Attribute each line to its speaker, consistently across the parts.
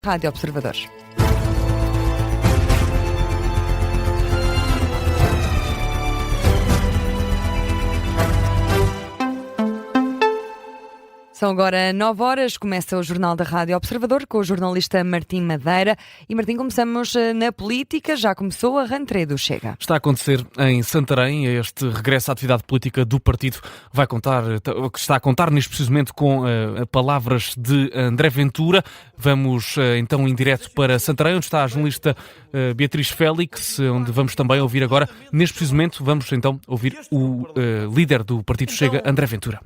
Speaker 1: Rádio Observador. São agora 9 horas, começa o Jornal da Rádio Observador com o jornalista Martim Madeira. E Martim, começamos na política, já começou a rentrée do Chega.
Speaker 2: Está a acontecer em Santarém, este regresso à atividade política do partido está a contar neste precisamente com palavras de André Ventura. Vamos então em direto para Santarém, onde está a jornalista Beatriz Félix, onde vamos também ouvir agora, neste precisamente, vamos então ouvir o líder do partido Chega, André Ventura.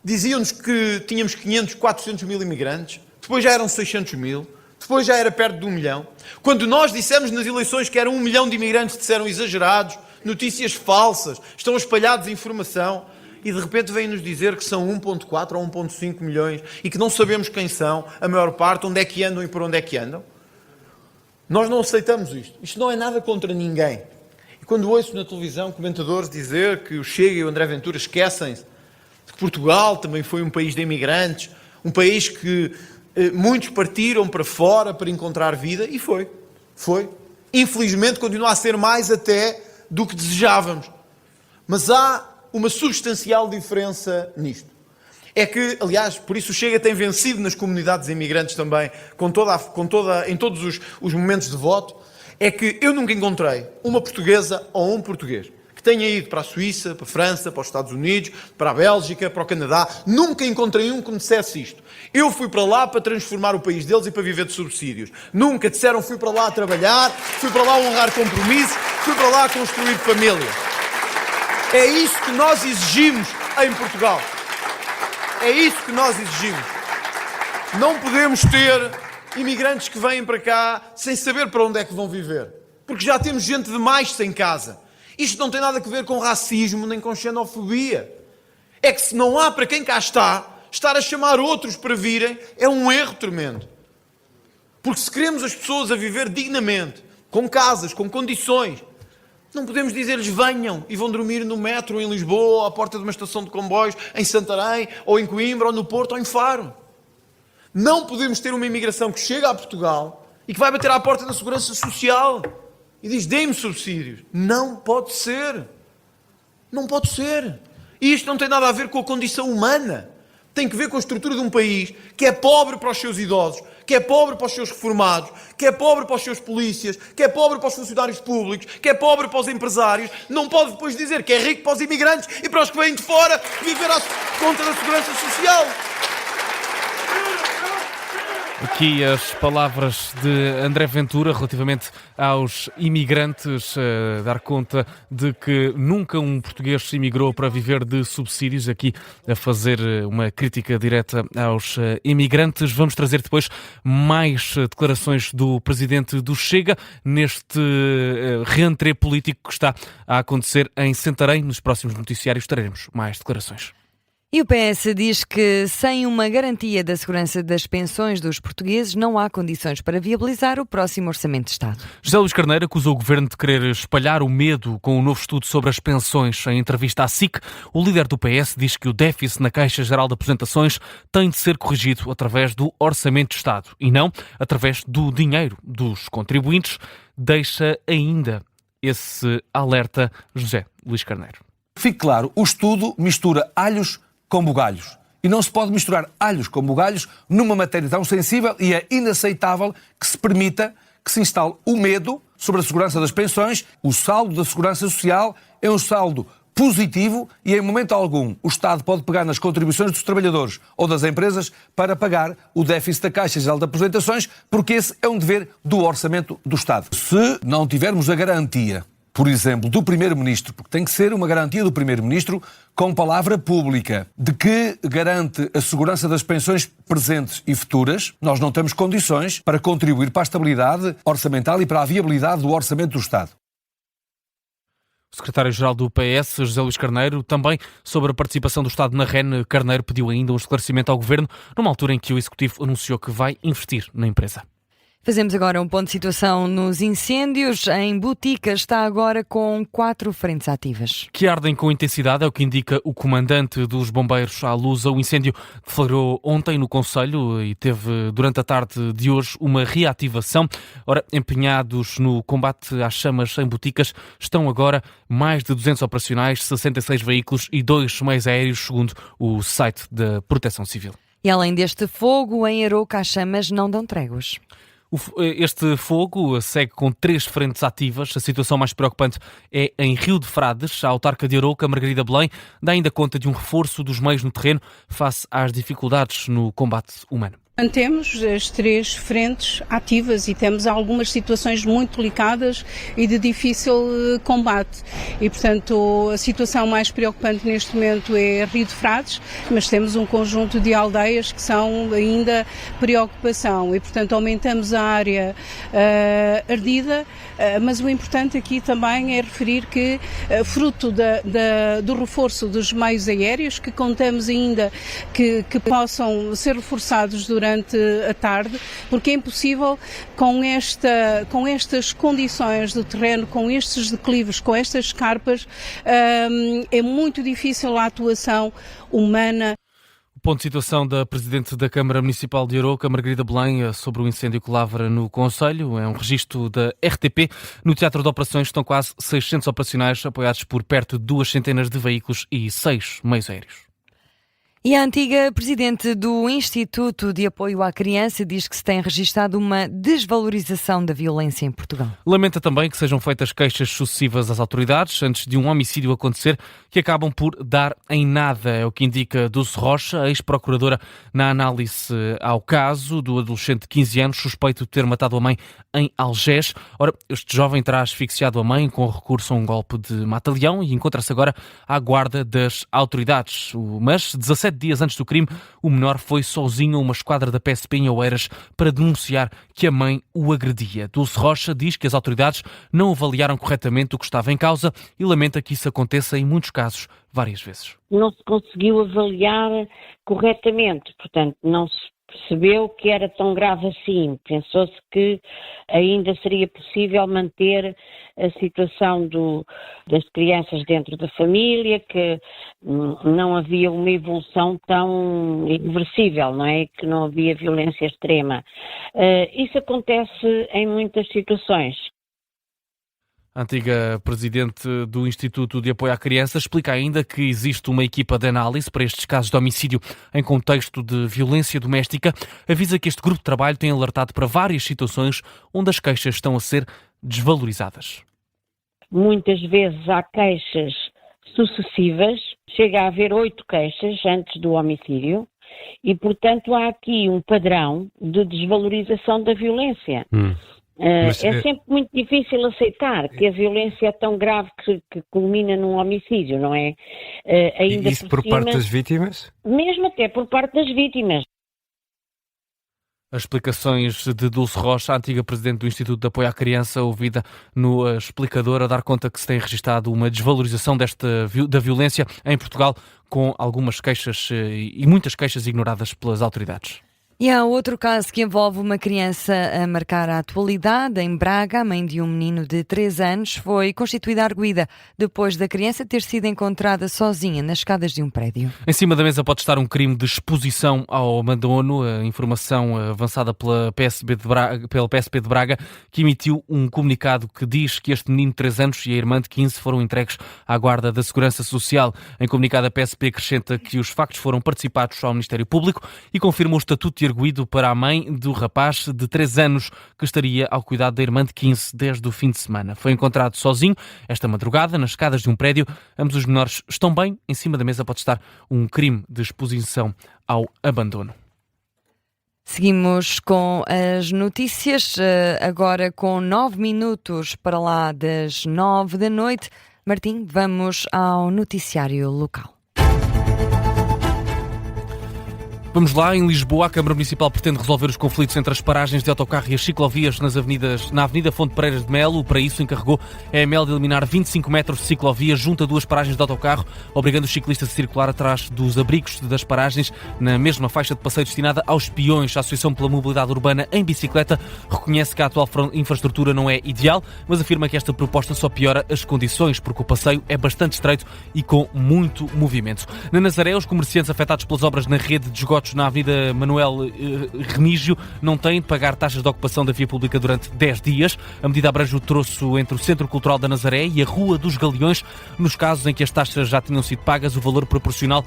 Speaker 3: Diziam-nos que tínhamos 500, 400 mil imigrantes, depois já eram 600 mil, depois já era perto de 1 milhão. Quando nós dissemos nas eleições que eram 1 milhão de imigrantes, disseram exagerados, notícias falsas, estão espalhados informação, e de repente vêm-nos dizer que são 1,4 ou 1,5 milhões e que não sabemos quem são, a maior parte, onde é que andam e por onde é que andam. Nós não aceitamos isto. Isto não é nada contra ninguém. E quando ouço na televisão comentadores dizer que o Chega e o André Ventura esquecem-se que Portugal também foi um país de imigrantes, um país que muitos partiram para fora para encontrar vida, e foi. Infelizmente continua a ser mais até do que desejávamos. Mas há uma substancial diferença nisto. É que, aliás, por isso o Chega tem vencido nas comunidades imigrantes também, em todos os momentos de voto, é que eu nunca encontrei uma portuguesa ou um português tenha ido para a Suíça, para a França, para os Estados Unidos, para a Bélgica, para o Canadá. Nunca encontrei um que me dissesse isto. Eu fui para lá para transformar o país deles e para viver de subsídios. Nunca disseram fui para lá a trabalhar, fui para lá a honrar compromissos, fui para lá a construir família. É isso que nós exigimos em Portugal. É isso que nós exigimos. Não podemos ter imigrantes que vêm para cá sem saber para onde é que vão viver. Porque já temos gente demais sem casa. Isto não tem nada a ver com racismo nem com xenofobia. É que se não há para quem cá está, estar a chamar outros para virem é um erro tremendo. Porque se queremos as pessoas a viver dignamente, com casas, com condições, não podemos dizer-lhes venham e vão dormir no metro em Lisboa, ou à porta de uma estação de comboios em Santarém, ou em Coimbra, ou no Porto, ou em Faro. Não podemos ter uma imigração que chega a Portugal e que vai bater à porta da Segurança Social e diz, dê-me subsídios. Não pode ser. Não pode ser. E isto não tem nada a ver com a condição humana. Tem que ver com a estrutura de um país que é pobre para os seus idosos, que é pobre para os seus reformados, que é pobre para os seus polícias, que é pobre para os funcionários públicos, que é pobre para os empresários. Não pode depois dizer que é rico para os imigrantes e para os que vêm de fora viver à conta da Segurança Social.
Speaker 2: Aqui as palavras de André Ventura relativamente aos imigrantes, dar conta de que nunca um português imigrou para viver de subsídios, aqui a fazer uma crítica direta aos imigrantes. Vamos trazer depois mais declarações do presidente do Chega neste reentrée político que está a acontecer em Santarém. Nos próximos noticiários traremos mais declarações.
Speaker 1: E o PS diz que sem uma garantia da segurança das pensões dos portugueses não há condições para viabilizar o próximo Orçamento de Estado.
Speaker 2: José Luís Carneiro acusou o Governo de querer espalhar o medo com o novo estudo sobre as pensões. Em entrevista à SIC, o líder do PS diz que o déficit na Caixa Geral de Aposentações tem de ser corrigido através do Orçamento de Estado e não através do dinheiro dos contribuintes. Deixa ainda esse alerta José Luís Carneiro.
Speaker 4: Fique claro, o estudo mistura alhos com bugalhos. E não se pode misturar alhos com bugalhos numa matéria tão sensível e é inaceitável que se permita que se instale o medo sobre a segurança das pensões. O saldo da Segurança Social é um saldo positivo e em momento algum o Estado pode pegar nas contribuições dos trabalhadores ou das empresas para pagar o déficit da Caixa Geral de Aposentações, porque esse é um dever do Orçamento do Estado. Se não tivermos a garantia, por exemplo, do Primeiro-Ministro, porque tem que ser uma garantia do Primeiro-Ministro com palavra pública, de que garante a segurança das pensões presentes e futuras, nós não temos condições para contribuir para a estabilidade orçamental e para a viabilidade do Orçamento do Estado.
Speaker 2: O secretário-geral do PS, José Luís Carneiro, também sobre a participação do Estado na REN. Carneiro pediu ainda um esclarecimento ao Governo, numa altura em que o Executivo anunciou que vai investir na empresa.
Speaker 1: Fazemos agora um ponto de situação nos incêndios. Em Botica está agora com 4 frentes ativas.
Speaker 2: Que ardem com intensidade, é o que indica o comandante dos bombeiros à Lusa. O incêndio deflagrou ontem no concelho e teve durante a tarde de hoje uma reativação. Ora, empenhados no combate às chamas em Boticas, estão agora mais de 200 operacionais, 66 veículos e 2 meios aéreos, segundo o site da Proteção Civil.
Speaker 1: E além deste fogo, em Arouca as chamas não dão tréguas.
Speaker 2: Este fogo segue com 3 frentes ativas. A situação mais preocupante é em Rio de Frades. A autarca de Arouca, Margarida Belém, dá ainda conta de um reforço dos meios no terreno face às dificuldades no combate humano.
Speaker 5: Mantemos as 3 frentes ativas e temos algumas situações muito delicadas e de difícil combate. E, portanto, a situação mais preocupante neste momento é Rio de Frades, mas temos um conjunto de aldeias que são ainda preocupação e, portanto, aumentamos a área ardida, mas o importante aqui também é referir que, fruto do reforço dos meios aéreos, que contamos ainda que possam ser reforçados durante a tarde, porque é impossível com estas condições do terreno, com estes declives, com estas escarpas, é muito difícil a atuação humana.
Speaker 2: O ponto de situação da Presidente da Câmara Municipal de Arouca, Margarida Belém, sobre o incêndio que lavra no concelho. É um registro da RTP. No Teatro de Operações estão quase 600 operacionais, apoiados por perto de 2 centenas de veículos e 6 meios aéreos.
Speaker 1: E a antiga presidente do Instituto de Apoio à Criança diz que se tem registado uma desvalorização da violência em Portugal.
Speaker 2: Lamenta também que sejam feitas queixas sucessivas às autoridades antes de um homicídio acontecer, que acabam por dar em nada. É o que indica Dulce Rocha, ex-procuradora, na análise ao caso do adolescente de 15 anos, suspeito de ter matado a mãe em Algés. Ora, este jovem terá asfixiado a mãe com recurso a um golpe de mata-leão e encontra-se agora à guarda das autoridades. Mas, 17 dias antes do crime, o menor foi sozinho a uma esquadra da PSP em Oeiras para denunciar que a mãe o agredia. Dulce Rocha diz que as autoridades não avaliaram corretamente o que estava em causa e lamenta que isso aconteça em muitos casos, várias vezes.
Speaker 6: Não se conseguiu avaliar corretamente, portanto, não se percebeu que era tão grave assim. Pensou-se que ainda seria possível manter a situação das crianças dentro da família, que não havia uma evolução tão irreversível, não é? Que não havia violência extrema. Isso acontece em muitas situações.
Speaker 2: A antiga presidente do Instituto de Apoio à Criança explica ainda que existe uma equipa de análise para estes casos de homicídio em contexto de violência doméstica. Avisa que este grupo de trabalho tem alertado para várias situações onde as queixas estão a ser desvalorizadas.
Speaker 6: Muitas vezes há queixas sucessivas, chega a haver 8 queixas antes do homicídio e, portanto, há aqui um padrão de desvalorização da violência. É sempre muito difícil aceitar que a violência é tão grave que culmina num homicídio, não é? Ainda
Speaker 7: isso por parte das vítimas?
Speaker 6: Mesmo até por parte das vítimas.
Speaker 2: As explicações de Dulce Rocha, a antiga presidente do Instituto de Apoio à Criança, ouvida no explicador, a dar conta que se tem registado uma desvalorização da violência em Portugal, com algumas queixas e muitas queixas ignoradas pelas autoridades.
Speaker 1: E há outro caso que envolve uma criança a marcar a atualidade. Em Braga, a mãe de um menino de 3 anos foi constituída arguida depois da criança ter sido encontrada sozinha nas escadas de um prédio.
Speaker 2: Em cima da mesa pode estar um crime de exposição ao abandono. A informação avançada pela PSP de Braga, que emitiu um comunicado que diz que este menino de 3 anos e a irmã de 15 foram entregues à guarda da Segurança Social. Em comunicado, a PSP acrescenta que os factos foram participados ao Ministério Público e confirma o estatuto de arguido para a mãe do rapaz de 3 anos que estaria ao cuidado da irmã de 15 desde o fim de semana. Foi encontrado sozinho esta madrugada nas escadas de um prédio. Ambos os menores estão bem. Em cima da mesa pode estar um crime de exposição ao abandono.
Speaker 1: Seguimos com as notícias, agora com 9 minutos para lá das 9 da noite. Martim, vamos ao noticiário local.
Speaker 2: Vamos lá, em Lisboa, a Câmara Municipal pretende resolver os conflitos entre as paragens de autocarro e as ciclovias na Avenida Fonte Pereiras de Melo. Para isso, encarregou a EML de eliminar 25 metros de ciclovia junto a duas paragens de autocarro, obrigando os ciclistas a circular atrás dos abrigos das paragens, na mesma faixa de passeio destinada aos peões. A Associação pela Mobilidade Urbana em Bicicleta reconhece que a atual infraestrutura não é ideal, mas afirma que esta proposta só piora as condições, porque o passeio é bastante estreito e com muito movimento. Na Nazaré, os comerciantes afetados pelas obras na rede de esgotos na Avenida Manuel Remígio não têm de pagar taxas de ocupação da via pública durante 10 dias. A medida abrange o troço entre o Centro Cultural da Nazaré e a Rua dos Galeões. Nos casos em que as taxas já tinham sido pagas, o valor proporcional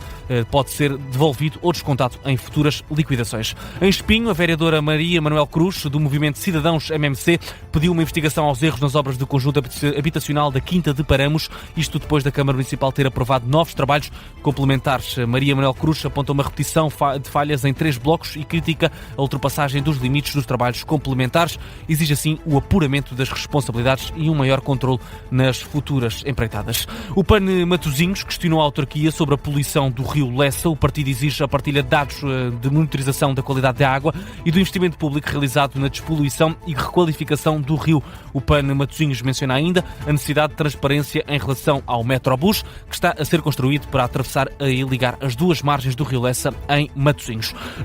Speaker 2: pode ser devolvido ou descontado em futuras liquidações. Em Espinho, a vereadora Maria Manuel Cruz, do Movimento Cidadãos MMC, pediu uma investigação aos erros nas obras do conjunto habitacional da Quinta de Paramos, isto depois da Câmara Municipal ter aprovado novos trabalhos complementares. Maria Manuel Cruz aponta uma repetição de falhas em 3 blocos e critica a ultrapassagem dos limites dos trabalhos complementares. Exige assim o apuramento das responsabilidades e um maior controle nas futuras empreitadas. O PAN Matosinhos questionou a autarquia sobre a poluição do rio Lessa. O partido exige a partilha de dados de monitorização da qualidade da água e do investimento público realizado na despoluição e requalificação do rio. O PAN Matosinhos menciona ainda a necessidade de transparência em relação ao Metrobus, que está a ser construído para atravessar e ligar as duas margens do rio Lessa em Matosinhos.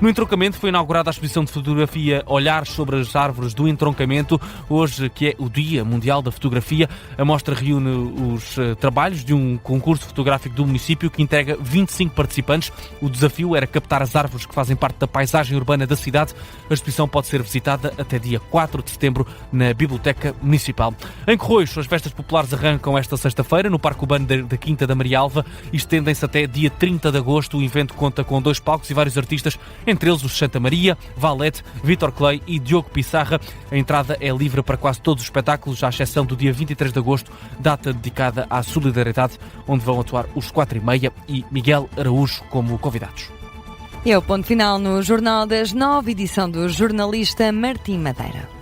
Speaker 2: No entroncamento foi inaugurada a exposição de fotografia Olhar sobre as Árvores do Entroncamento, hoje que é o Dia Mundial da Fotografia. A mostra reúne os trabalhos de um concurso fotográfico do município que integra 25 participantes. O desafio era captar as árvores que fazem parte da paisagem urbana da cidade. A exposição pode ser visitada até dia 4 de setembro na Biblioteca Municipal. Em Corroios, as festas populares arrancam esta sexta-feira no Parque Urbano da Quinta da Marialva e estendem-se até dia 30 de agosto. O evento conta com 2 palcos e vários artistas, entre eles os Santa Maria, Valete, Vítor Clay e Diogo Pissarra. A entrada é livre para quase todos os espetáculos, à exceção do dia 23 de agosto, data dedicada à solidariedade, onde vão atuar os 4:30 e Miguel Araújo como convidados.
Speaker 1: E é o ponto final no Jornal das 9, edição do jornalista Martim Madeira.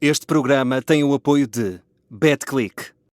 Speaker 7: Este programa tem o apoio de BetClick.